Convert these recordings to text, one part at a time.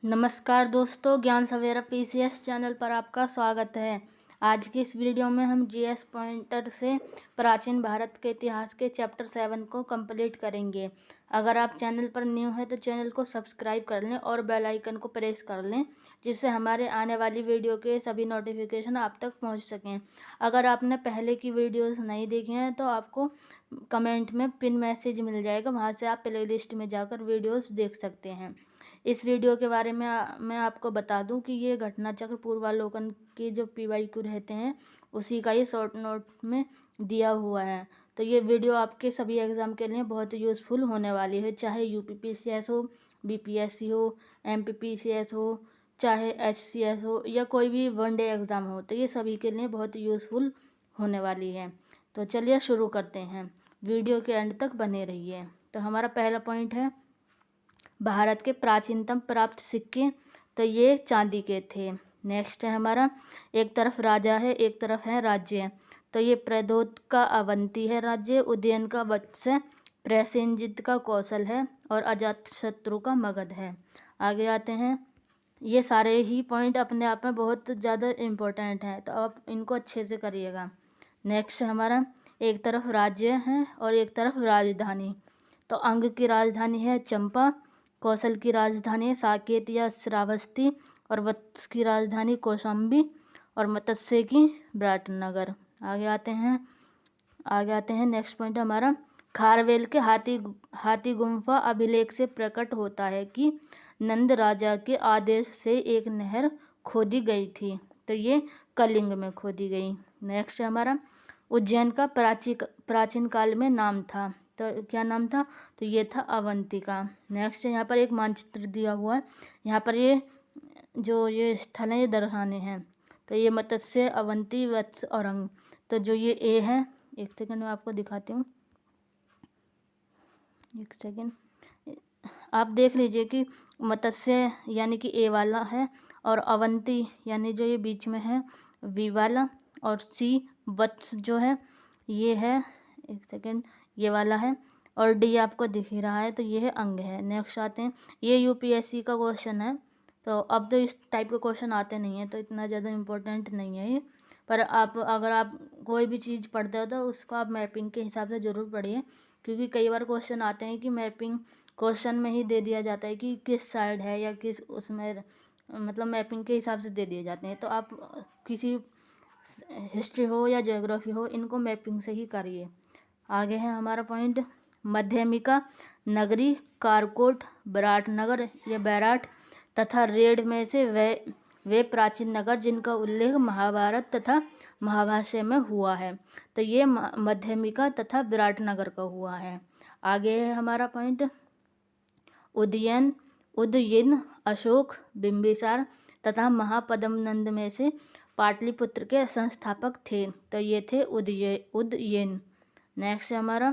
नमस्कार दोस्तों, ज्ञान सवेरा पीसीएस चैनल पर आपका स्वागत है। आज की इस वीडियो में हम जीएस पॉइंटर से प्राचीन भारत के इतिहास के चैप्टर 7 को कंप्लीट करेंगे। अगर आप चैनल पर न्यू हैं तो चैनल को सब्सक्राइब कर लें और बेल आइकन को प्रेस कर लें, जिससे हमारे आने वाली वीडियो के सभी नोटिफिकेशन आप तक पहुंच सकें। अगर आपने पहले की वीडियोस नहीं देखी हैं तो आपको कमेंट में पिन मैसेज मिल जाएगा, वहां से आप प्लेलिस्ट में जाकर वीडियोस देख सकते हैं। इस वीडियो के बारे में मैं आपको बता दूं कि ये घटना चक्र पूर्वावलोकन के जो पीवाईक्यू रहते हैं उसी का ये शॉर्ट नोट में दिया हुआ है। तो ये वीडियो आपके सभी एग्ज़ाम के लिए बहुत यूज़फुल होने वाली है, चाहे यूपीपीसीएस हो, बीपीएससी हो, एमपीपीसीएस हो, चाहे एचसीएस हो या कोई भी वनडे एग्ज़ाम हो, तो ये सभी के लिए बहुत यूज़फुल होने वाली है। तो चलिए शुरू करते हैं, वीडियो के एंड तक बने रहिए। तो हमारा पहला पॉइंट है भारत के प्राचीनतम प्राप्त सिक्के, तो ये चांदी के थे। नेक्स्ट है हमारा, एक तरफ राजा है एक तरफ है राज्य, तो ये प्रद्योत का अवंती है राज्य, उदयन का वत्स है, प्रसेनजित का कौशल है और अजातशत्रु का मगध है। आगे आते हैं, ये सारे ही पॉइंट अपने आप में बहुत ज़्यादा इम्पोर्टेंट हैं, तो आप इनको अच्छे से करिएगा। नेक्स्ट हमारा, एक तरफ राज्य है और एक तरफ राजधानी, तो अंग की राजधानी है चंपा, कौशल की राजधानी है साकेत या श्रावस्ती और वत्स की राजधानी कौशाम्बी और मत्स्य की विराटनगर। आगे आते हैं नेक्स्ट पॉइंट हमारा, खारवेल के हाथी गुम्फा अभिलेख से प्रकट होता है कि नंद राजा के आदेश से एक नहर खोदी गई थी, तो ये कलिंग में खोदी गई। नेक्स्ट हमारा, उज्जैन का प्राचीन काल में नाम था, तो क्या नाम था, तो ये था अवंतिका। नेक्स्ट यहाँ पर एक मानचित्र दिया हुआ है, यहाँ पर ये स्थल है ये दर्शाने हैं, तो ये मत्स्य, अवंती, वत्स और अंग। तो जो ये ए है, एक सेकंड में आपको दिखाती हूँ, एक सेकंड आप देख लीजिए कि मत्स्य यानी कि ए वाला है और अवंती यानी जो ये बीच में है वी वाला, और सी वत्स जो है ये है, एक सेकंड, ये वाला है, और डी आपको दिख ही रहा है, तो ये है अंग है। नेक्स्ट आते हैं, ये यूपीएससी का क्वेश्चन है, तो अब तो इस टाइप के क्वेश्चन आते नहीं हैं, तो इतना ज़्यादा इम्पोर्टेंट नहीं है ये, पर अगर आप कोई भी चीज़ पढ़ते हो तो उसको आप मैपिंग के हिसाब से ज़रूर पढ़िए, क्योंकि कई बार क्वेश्चन आते हैं कि मैपिंग क्वेश्चन में ही दे दिया जाता है कि किस साइड है या किस उसमें, मतलब मैपिंग के हिसाब से दे दिए जाते हैं। तो आप किसी हिस्ट्री हो या ज्योग्राफी हो, इनको मैपिंग से ही करिए। आगे है हमारा पॉइंट, मध्यमिका नगरी, कारकोट, विराटनगर या बैराट तथा रेड में से वे प्राचीन नगर जिनका उल्लेख महाभारत तथा महाभाष्य में हुआ है, तो ये मध्यमिका तथा विराटनगर का हुआ है। आगे है हमारा पॉइंट, उदयन, अशोक, बिंबिसार तथा महापद्मनंद में से पाटलिपुत्र के संस्थापक थे, तो ये थे उदयन। नेक्स्ट हमारा,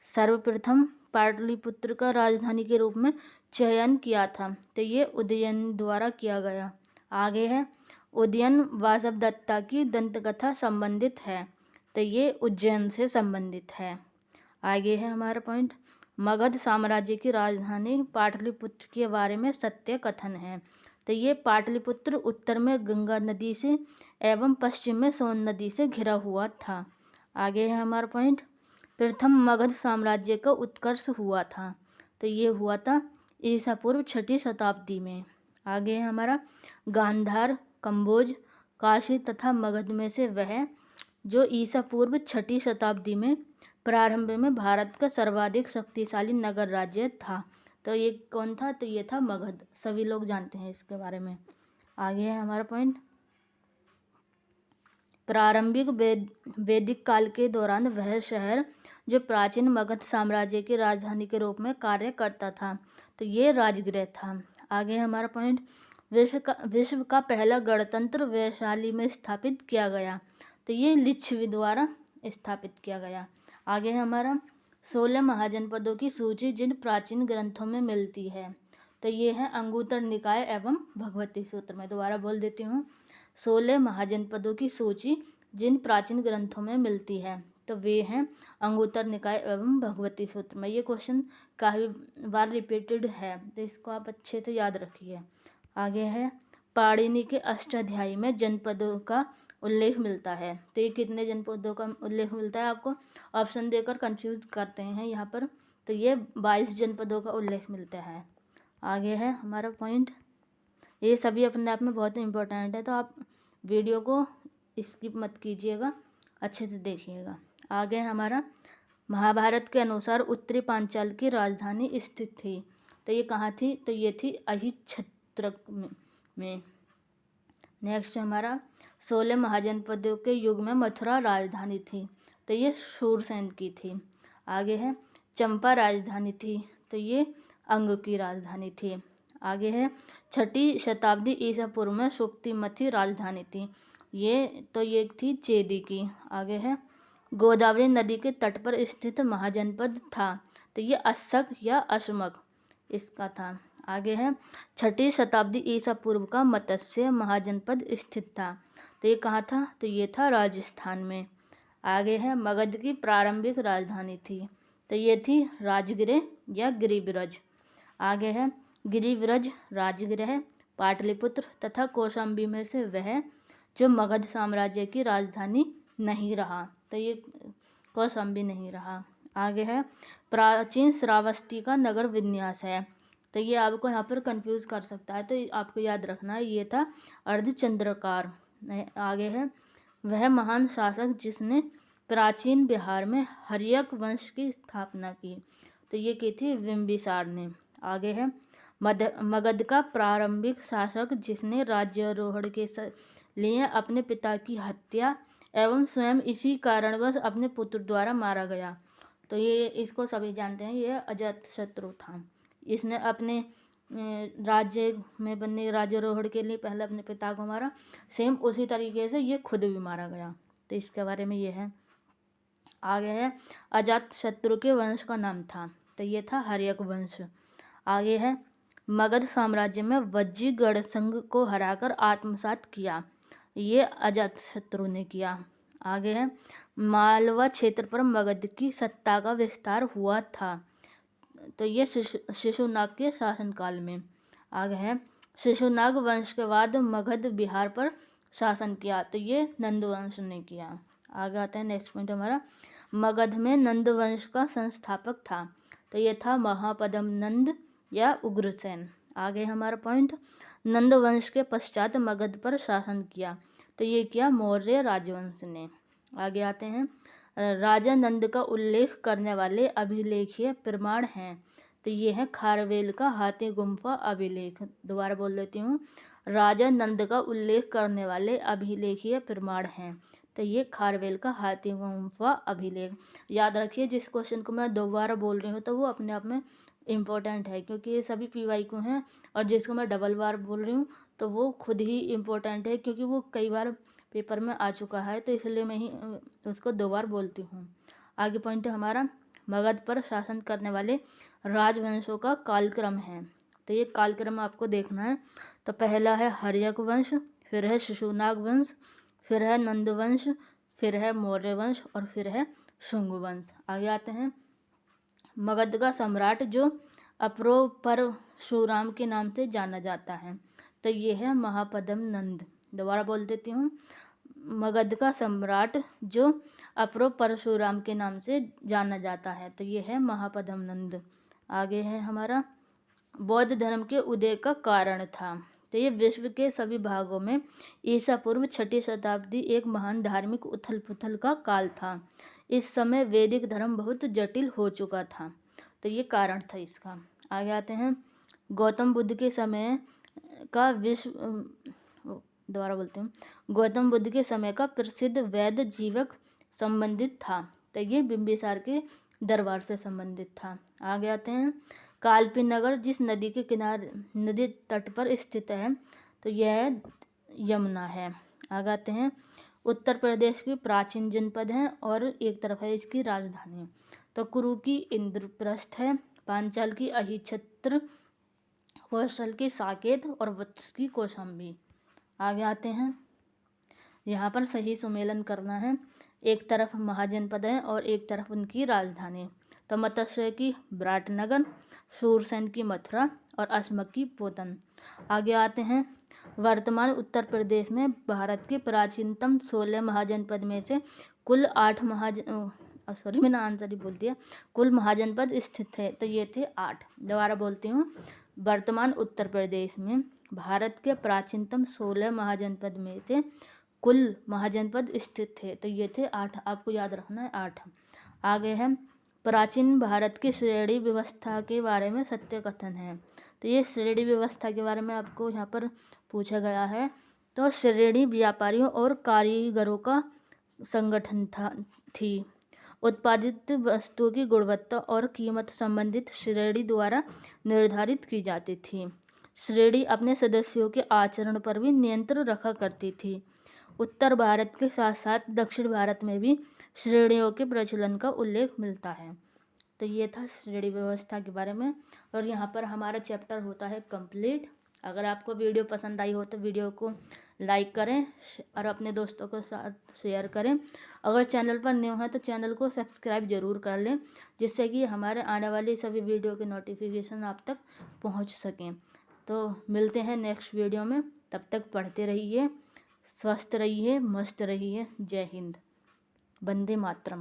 सर्वप्रथम पाटलिपुत्र का राजधानी के रूप में चयन किया था, तो ये उदयन द्वारा किया गया। आगे है, उदयन वासवदत्ता की दंतकथा संबंधित है, तो ये उज्जैन से संबंधित है। आगे है हमारा पॉइंट, मगध साम्राज्य की राजधानी पाटलिपुत्र के बारे में सत्य कथन है, तो ये पाटलिपुत्र उत्तर में गंगा नदी से एवं पश्चिम में सोन नदी से घिरा हुआ था। आगे है हमारा पॉइंट, प्रथम मगध साम्राज्य का उत्कर्ष हुआ था, तो ये हुआ था ईसा पूर्व 6वीं शताब्दी में। आगे है हमारा, गांधार, कंबोज, काशी तथा मगध में से वह जो ईसा पूर्व 6वीं शताब्दी में प्रारंभ में भारत का सर्वाधिक शक्तिशाली नगर राज्य था, तो ये कौन था, तो ये था मगध, सभी लोग जानते हैं इसके बारे में। आगे है हमारा पॉइंट, प्रारंभिक वैदिक काल के दौरान वह शहर जो प्राचीन मगध साम्राज्य की राजधानी के रूप में कार्य करता था, तो ये राजगृह था। आगे हमारा पॉइंट, विश्व का पहला गणतंत्र वैशाली में स्थापित किया गया, तो ये लिच्छवी द्वारा स्थापित किया गया। आगे है हमारा, 16 महाजनपदों की सूची जिन प्राचीन ग्रंथों में मिलती है, तो ये है अंगुत्तर निकाय एवं भगवती सूत्र। मैं दोबारा बोल देती हूँ, 16 महाजनपदों की सूची जिन प्राचीन ग्रंथों में मिलती है, तो वे हैं अंगुत्तर निकाय एवं भगवती सूत्र में। ये क्वेश्चन काफ़ी बार रिपीटेड है, तो इसको आप अच्छे से याद रखिए। आगे है पाणिनि के अष्टाध्यायी में जनपदों का उल्लेख मिलता है। तो ये कितने जनपदों का उल्लेख मिलता है? आपको ऑप्शन देकर कंफ्यूज करते हैं यहाँ पर। तो ये 22 जनपदों का उल्लेख मिलता है। आगे है हमारा पॉइंट, ये सभी अपने आप में बहुत इम्पोर्टेंट है, तो आप वीडियो को स्किप मत कीजिएगा, अच्छे से देखिएगा। आगे हमारा महाभारत के अनुसार उत्तरी पांचाल की राजधानी स्थित थी। तो ये कहाँ थी? तो ये थी अहिच्छत्रक में। नेक्स्ट हमारा 16 महाजनपदों के युग में मथुरा राजधानी थी। तो ये शूरसेन की थी। आगे है चंपा राजधानी थी। तो ये अंग की राजधानी थी। आगे है 6ठी शताब्दी ईसा पूर्व में शुक्तिमती राजधानी थी। ये थी चेदी की। आगे है गोदावरी नदी के तट पर स्थित महाजनपद था। तो ये अस्सक या अशमक इसका था। आगे है 6ठी शताब्दी ईसा पूर्व का मत्स्य महाजनपद स्थित था। तो ये कहाँ था? तो ये था राजस्थान में। आगे है मगध की प्रारंभिक राजधानी थी। तो ये थी राजगिर या गिरिब्रज। आगे है गिरिव्रज, राजगृह, पाटलिपुत्र तथा कौशाम्बी में से वह जो मगध साम्राज्य की राजधानी नहीं रहा। तो ये कौशाम्बी नहीं रहा। आगे है प्राचीन श्रावस्ती का नगर विन्यास है। तो ये आपको यहाँ पर कंफ्यूज कर सकता है, तो आपको याद रखना है ये था अर्धचंद्राकार। आगे है वह महान शासक जिसने प्राचीन बिहार में हर्यक वंश की स्थापना की। तो ये की थी बिंबिसार ने। आगे है मगध का प्रारंभिक शासक जिसने राज्यारोहण के लिए अपने पिता की हत्या एवं स्वयं इसी कारणवश अपने पुत्र द्वारा मारा गया। तो ये इसको सभी जानते हैं, ये अजातशत्रु था। इसने अपने राज्य में बनने राज्यारोहण के लिए पहले अपने पिता को मारा, सेम उसी तरीके से ये खुद भी मारा गया। तो इसके बारे में ये है। आगे है अजातशत्रु के वंश का नाम था। तो ये था हर्यक वंश। आगे है मगध साम्राज्य में वज्जी गणसंघ को हराकर आत्मसात किया। ये अजातशत्रु ने किया। आगे है मालवा क्षेत्र पर मगध की सत्ता का विस्तार हुआ था। तो ये शिशुनाग के शासनकाल में। आगे है शिशुनाग वंश के बाद मगध बिहार पर शासन किया। तो ये नंद वंश ने किया। आगे आते हैं नेक्स्ट पॉइंट हमारा, मगध में नंद वंश का संस्थापक था। तो ये था महापद्म नंद या उग्रसेन। आगे हमारा पॉइंट, नंद वंश के पश्चात मगध पर शासन किया। तो ये किया मौर्य राजवंश ने। आगे आते हैं राजा नंद का उल्लेख करने वाले अभिलेखीय प्रमाण हैं। तो ये है खारवेल का हाथी गुम्फा अभिलेख। दोबारा बोल देती हूँ, राजा नंद का उल्लेख करने वाले अभिलेखीय प्रमाण हैं। तो ये खारवेल का हाथी गुम्फा अभिलेख। याद रखिए, जिस क्वेश्चन को मैं दोबारा बोल रही हूँ तो वो अपने आप में इम्पोर्टेंट है, क्योंकि ये सभी PYQ हैं, और जिसको मैं डबल बार बोल रही हूँ तो वो खुद ही इम्पोर्टेंट है, क्योंकि वो कई बार पेपर में आ चुका है, तो इसलिए मैं ही उसको 2 बार बोलती हूँ। आगे पॉइंट है हमारा, मगध पर शासन करने वाले राजवंशों का कालक्रम है। तो ये कालक्रम आपको देखना है। तो पहला है हर्यक वंश, फिर है शिशुनाग वंश, फिर है नंद वंश, फिर है मौर्य वंश और फिर है शुंग वंश। आगे आते हैं मगध का सम्राट जो परशुराम के नाम से जाना जाता है। तो ये है महापद्म नंद। दोबारा बोल देती हूँ, मगध का सम्राट जो परशुराम के नाम से जाना जाता है। तो ये है महापद्म नंद। आगे है हमारा बौद्ध धर्म के उदय का कारण था। तो ये विश्व के सभी भागों में ईसा पूर्व 6ठी शताब्दी एक महान धार्मिक उथल पुथल का काल था। इस समय वैदिक धर्म बहुत जटिल हो चुका था। तो ये कारण था इसका। आगे आते हैं गौतम बुद्ध के समय का गौतम बुद्ध के समय का प्रसिद्ध वैद्य जीवक संबंधित था। तो ये बिंबिसार के दरबार से संबंधित था। आगे आते हैं कालपी नगर जिस नदी के किनारे नदी तट पर स्थित है। तो यह यमुना है। आगे आते हैं उत्तर प्रदेश की प्राचीन जनपद है और एक तरफ है इसकी राजधानी। तो कुरु की इंद्रप्रस्थ है, पांचाल की अहिच्छत्र, कौशल की साकेत और वत्स की कौशाम्बी। आगे आते हैं, यहाँ पर सही सुमेलन करना है। एक तरफ महाजनपद है और एक तरफ उनकी राजधानी। तो मत्स्य की विराटनगर, शूरसेन की मथुरा और अशमक की पोतन। आगे आते हैं, वर्तमान उत्तर प्रदेश में भारत के प्राचीनतम 16 महाजनपद में से कुल 8 मैंने आंसर ही बोल दिया, कुल महाजनपद स्थित है, तो ये थे 8। दोबारा बोलती हूँ, वर्तमान उत्तर प्रदेश में भारत के प्राचीनतम 16 महाजनपद में से कुल महाजनपद स्थित थे, तो ये थे 8। आपको याद रखना है 8। आगे है, प्राचीन भारत की श्रेणी व्यवस्था के बारे में सत्य कथन है। तो ये श्रेणी व्यवस्था के बारे में आपको यहाँ पर पूछा गया है। तो श्रेणी व्यापारियों और कारीगरों का संगठन थी। उत्पादित वस्तुओं की गुणवत्ता और कीमत संबंधित श्रेणी द्वारा निर्धारित की जाती थी। श्रेणी अपने सदस्यों के आचरण पर भी नियंत्रण रखा करती थी। उत्तर भारत के साथ साथ दक्षिण भारत में भी श्रेणियों के प्रचलन का उल्लेख मिलता है। तो ये था श्रेणी व्यवस्था के बारे में, और यहाँ पर हमारा चैप्टर होता है कंप्लीट। अगर आपको वीडियो पसंद आई हो तो वीडियो को लाइक करें और अपने दोस्तों के साथ शेयर करें। अगर चैनल पर न्यू है तो चैनल को सब्सक्राइब जरूर कर लें, जिससे कि हमारे आने वाली सभी वीडियो के नोटिफिकेशन आप तक पहुँच सकें। तो मिलते हैं नेक्स्ट वीडियो में, तब तक पढ़ते रहिए, स्वस्थ रहिए, मस्त रहिए। जय हिंद, वंदे मातरम।